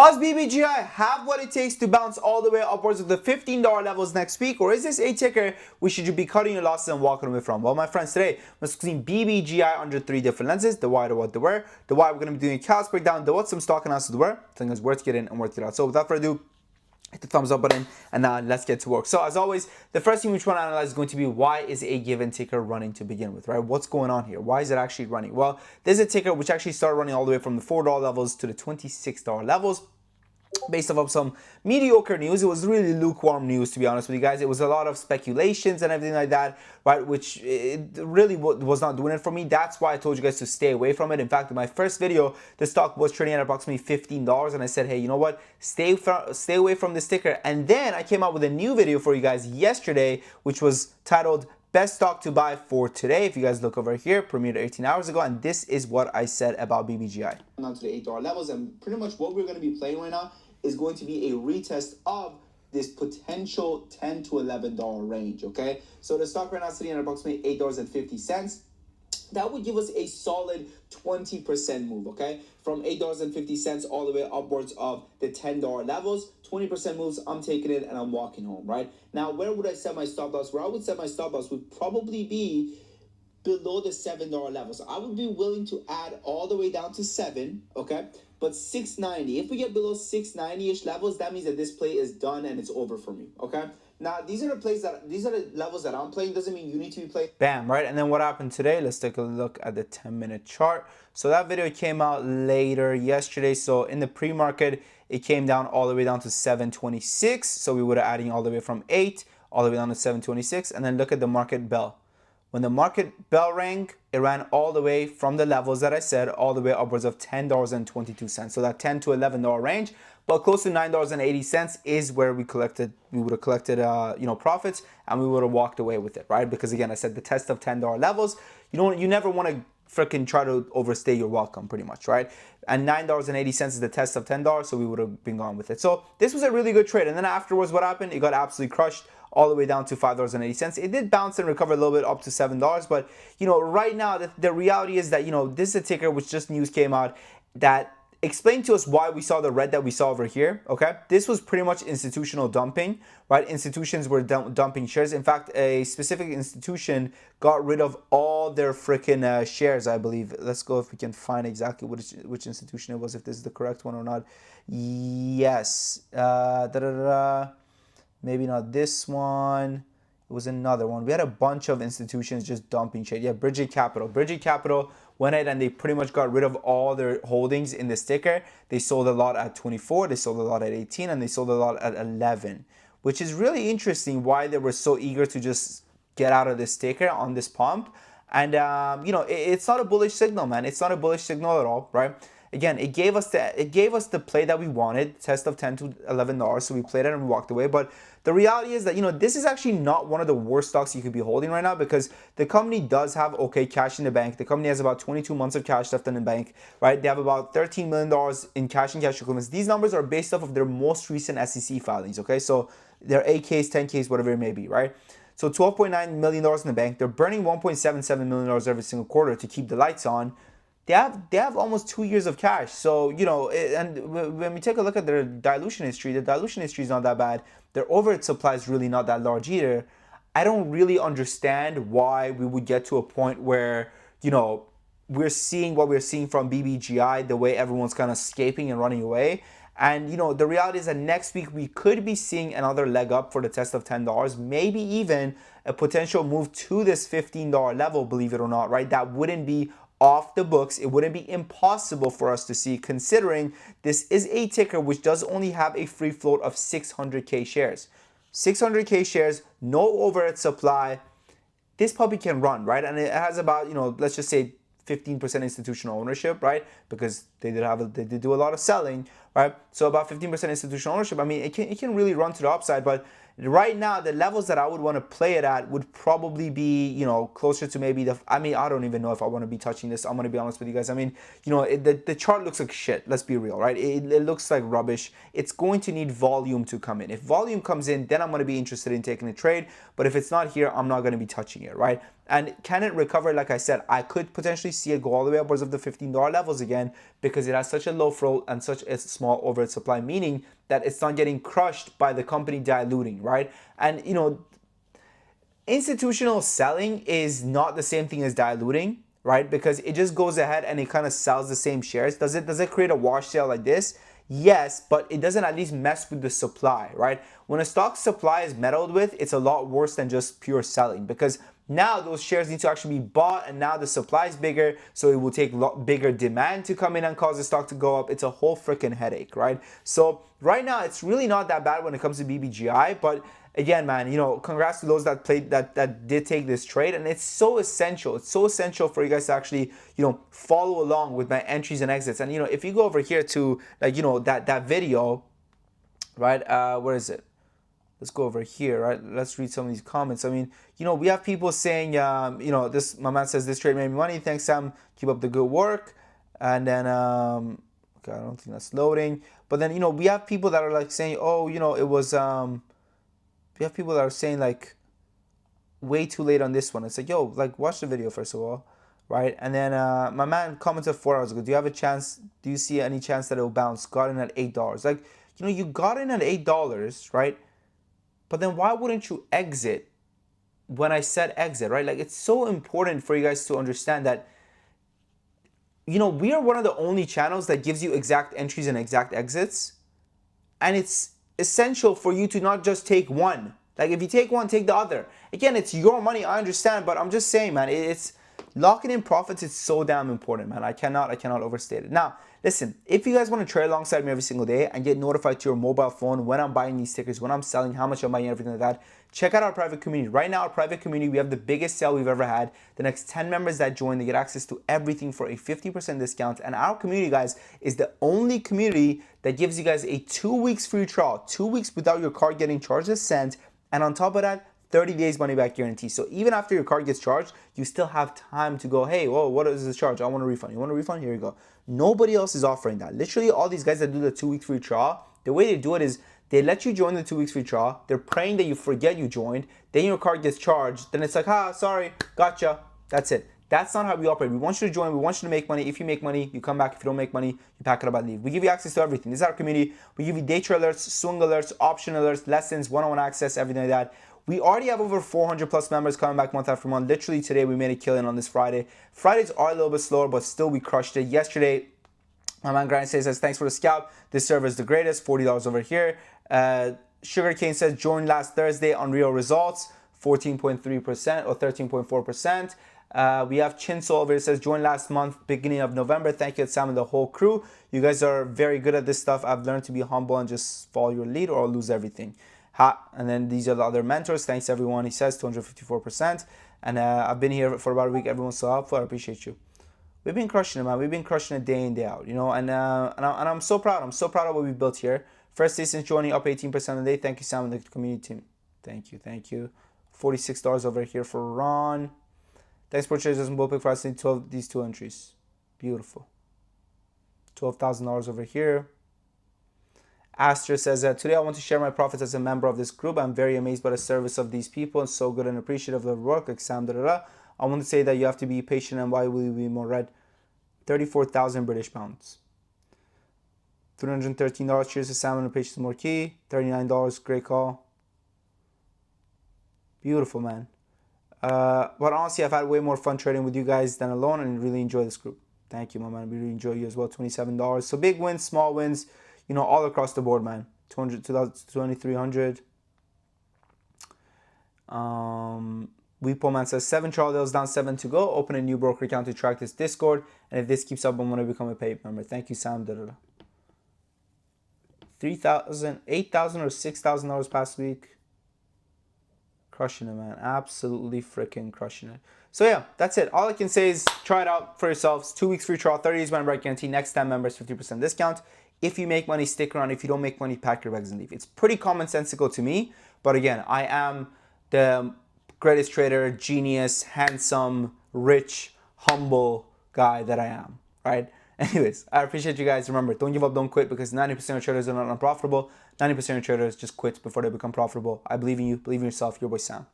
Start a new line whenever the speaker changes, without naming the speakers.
Does BBGI have what it takes to bounce all the way upwards of the $15 levels next week, or is this a ticker we should be cutting your losses and walking away from? Well, my friends, today we're discussing BBGI under three different lenses: the why, the what, the where. The why, we're going to be doing a cast breakdown, the what, some stock analysis, the where. I think it's worth to get in and worth to get out. So without further ado, hit the thumbs up button, and now let's get to work. So as always, the first thing we want to analyze is going to be, why is a given ticker running to begin with, right? What's going on here? Why is it actually running? Well, there's a ticker which actually started running all the way from the $4 levels to the $26 levels. Based off of some mediocre news. It was really lukewarm news, to be honest with you guys. It was a lot of speculations and everything like that, right? Which it really was not doing it for me. That's why I told you guys to stay away from it. In fact, in my first video, the stock was trading at approximately $15, and I said, hey, you know what? Stay away from this ticker. And then I came out with a new video for you guys yesterday, which was titled Best Stock to Buy for Today. If you guys look over here, premiered 18 hours ago, and this is what I said about BBGI. Down to the $8 levels, and pretty much what we're going to be playing right now is going to be a retest of this potential $10 to $11 range, okay? So the stock right now is sitting at approximately $8.50. That would give us a solid 20% move, okay? From $8.50 all the way upwards of the $10 levels. 20% moves, I'm taking it and I'm walking home, right? Now, where would I set my stop loss? Where I would set my stop loss would probably be below the $7 level. So I would be willing to add all the way down to 7, okay? But 690, if we get below 690-ish levels, that means that this play is done and it's over for me, okay? Now, these are the levels that I'm playing. Doesn't mean you need to be playing. Bam, right? And then what happened today? Let's take a look at the 10-minute chart. So that video came out later yesterday. So in the pre-market, it came down all the way down to 726. So we would have adding all the way from 8 all the way down to 726. And then look at the market bell. When the market bell rang, it ran all the way from the levels that I said, all the way upwards of $10.22. So that $10 to $11 range, but close to $9.80 is where we would have collected, profits, and we would have walked away with it, right? Because again, I said the test of $10 levels, you never want to freaking try to overstay your welcome, pretty much, right? And $9.80 is the test of $10, so we would have been gone with it. So this was a really good trade. And then afterwards, what happened? It got absolutely crushed all the way down to $5.80. It did bounce and recover a little bit up to $7, but right now the reality is that this is a ticker which just news came out that explained to us why we saw the red that we saw over here, okay? This was pretty much institutional dumping, right? Institutions were dumping shares. In fact, a specific institution got rid of all their freaking shares, I believe. Let's go if we can find exactly which institution it was, if this is the correct one or not. Yes. Maybe not this one. It was another one. We had a bunch of institutions just dumping shit. Yeah, Bbgi Capital. Bbgi Capital went ahead and they pretty much got rid of all their holdings in this ticker. They sold a lot at 24, they sold a lot at 18, and they sold a lot at 11, which is really interesting why they were so eager to just get out of this ticker on this pump. And, it's not a bullish signal, man. It's not a bullish signal at all, right? Again, it gave us the play that we wanted, test of $10 to $11. So we played it and we walked away. But the reality is that, this is actually not one of the worst stocks you could be holding right now, because the company does have okay cash in the bank. The company has about 22 months of cash left in the bank, right? They have about $13 million in cash and cash equivalents. These numbers are based off of their most recent SEC filings, okay? So their 8Ks, 10Ks, whatever it may be, right? So $12.9 million in the bank. They're burning $1.77 million every single quarter to keep the lights on. They have almost 2 years of cash. So, and when we take a look at their dilution history, the dilution history is not that bad. Their overhead supply is really not that large either. I don't really understand why we would get to a point where, we're seeing what we're seeing from BBGI, the way everyone's kind of escaping and running away. And, the reality is that next week we could be seeing another leg up for the test of $10, maybe even a potential move to this $15 level, believe it or not, right? That wouldn't be off the books. It wouldn't be impossible for us to see, considering this is a ticker which does only have a free float of 600K shares. 600K shares, no overhead supply. This puppy can run, right? And it has about, let's just say 15% institutional ownership, right? Because they did do a lot of selling, right? So about 15% institutional ownership. I mean, it can really run to the upside, but right now the levels that I would want to play it at would probably be, closer to maybe I don't even know if I want to be touching this. I'm going to be honest with you guys. I mean, the chart looks like shit. Let's be real, right? It looks like rubbish. It's going to need volume to come in. If volume comes in, then I'm going to be interested in taking a trade. But if it's not here, I'm not going to be touching it, right? And can it recover? Like I said, I could potentially see it go all the way upwards of the $15 levels again, because it has such a low float and such a small overhead supply, meaning that it's not getting crushed by the company diluting, right? And institutional selling is not the same thing as diluting, right? Because it just goes ahead and it kind of sells the same shares. Does it create a wash sale like this? Yes, but it doesn't at least mess with the supply, right? When a stock supply is meddled with, it's a lot worse than just pure selling, because now those shares need to actually be bought, and now the supply is bigger, so it will take a lot bigger demand to come in and cause the stock to go up. It's a whole freaking headache, right? So right now, it's really not that bad when it comes to BBGI, but again, man, congrats to those that did take this trade, and it's so essential. It's so essential for you guys to actually, follow along with my entries and exits. And if you go over here to that video, right? Where is it? Let's go over here, right? Let's read some of these comments. I mean, we have people saying, my man says this trade made me money. Thanks, Sam. Keep up the good work. And then, okay, I don't think that's loading. But then, we have people that are like saying, oh, it was, we have people that are saying like way too late on this one. It's like, yo, like watch the video first of all, right? And then my man commented 4 hours ago, do you see any chance that it will bounce? Got in at $8. Like, you got in at $8, right? But then why wouldn't you exit when I said exit, right? Like, it's so important for you guys to understand that, we are one of the only channels that gives you exact entries and exact exits. And it's essential for you to not just take one. Like, if you take one, take the other. Again, it's your money, I understand, but I'm just saying, man, it's locking in profits. It's so damn important, man. I cannot overstate it. Now, listen, if you guys want to trade alongside me every single day and get notified to your mobile phone when I'm buying these tickers, when I'm selling, how much I'm buying, everything like that, check out our private community. Right now, our private community, we have the biggest sale we've ever had. The next 10 members that join, they get access to everything for a 50% discount. And our community, guys, is the only community that gives you guys a 2 weeks free trial, 2 weeks without your card getting charged a cent. And on top of that, 30 days money back guarantee. So even after your card gets charged, you still have time to go, hey, whoa, what is this charge? I want a refund. You want a refund? Here you go. Nobody else is offering that. Literally, all these guys that do the 2 week free trial, the way they do it is they let you join the 2 weeks free trial. They're praying that you forget you joined. Then your card gets charged. Then it's like, sorry, gotcha. That's it. That's not how we operate. We want you to join. We want you to make money. If you make money, you come back. If you don't make money, you pack it up and leave. We give you access to everything. This is our community. We give you day trade alerts, swing alerts, option alerts, lessons, one-on-one access, everything like that. We already have over 400 plus members coming back month after month. Literally today, we made a killing on this Friday. Fridays are a little bit slower, but still we crushed it. Yesterday, my man Grant says, thanks for the scalp. This server is the greatest. $40 over here. Sugarcane says, joined last Thursday on real results. 14.3% or 13.4%. We have Chinsol over here, says, joined last month, beginning of November. Thank you, Sam and the whole crew. You guys are very good at this stuff. I've learned to be humble and just follow your lead or I'll lose everything. And then these are the other mentors. Thanks, everyone. He says 254%. And I've been here for about a week. Everyone's so helpful. I appreciate you. We've been crushing it, man. We've been crushing it day in, day out, and I'm so proud. I'm so proud of what we built here. First day since joining, up 18% a day. Thank you, Sam, and the community team. Thank you. $46 over here for Ron. Thanks for choosing Bopik for us in these two entries. Beautiful. $12,000 over here. Aster says, today I want to share my profits as a member of this group. I'm very amazed by the service of these people and so good and appreciative of their work. Like Sam, I want to say that you have to be patient and why will you be more red? 34,000 British pounds. $313. Cheers to Sam and the patience more key. $39. Great call. Beautiful, man. But honestly, I've had way more fun trading with you guys than alone and really enjoy this group. Thank you, my man. We really enjoy you as well. $27. So big wins, small wins, all across the board, man. 2,300. Weepo man says 7 trial deals down, 7 to go. Open a new broker account to track this Discord. And if this keeps up, I'm going to become a paid member. Thank you, Sam. 3,000, 8,000 or $6,000 past week. Crushing it, man. Absolutely freaking crushing it. So yeah, that's it. All I can say is try it out for yourselves. 2 weeks free trial, 30 days money back guarantee. Next 10 members, 50% discount. If you make money, stick around. If you don't make money, pack your bags and leave. It's pretty commonsensical to me. But again, I am the greatest trader, genius, handsome, rich, humble guy that I am, right? Anyways, I appreciate you guys. Remember, don't give up, don't quit, because 90% of traders are not unprofitable. 90% of traders just quit before they become profitable. I believe in you. Believe in yourself. Your boy Sam.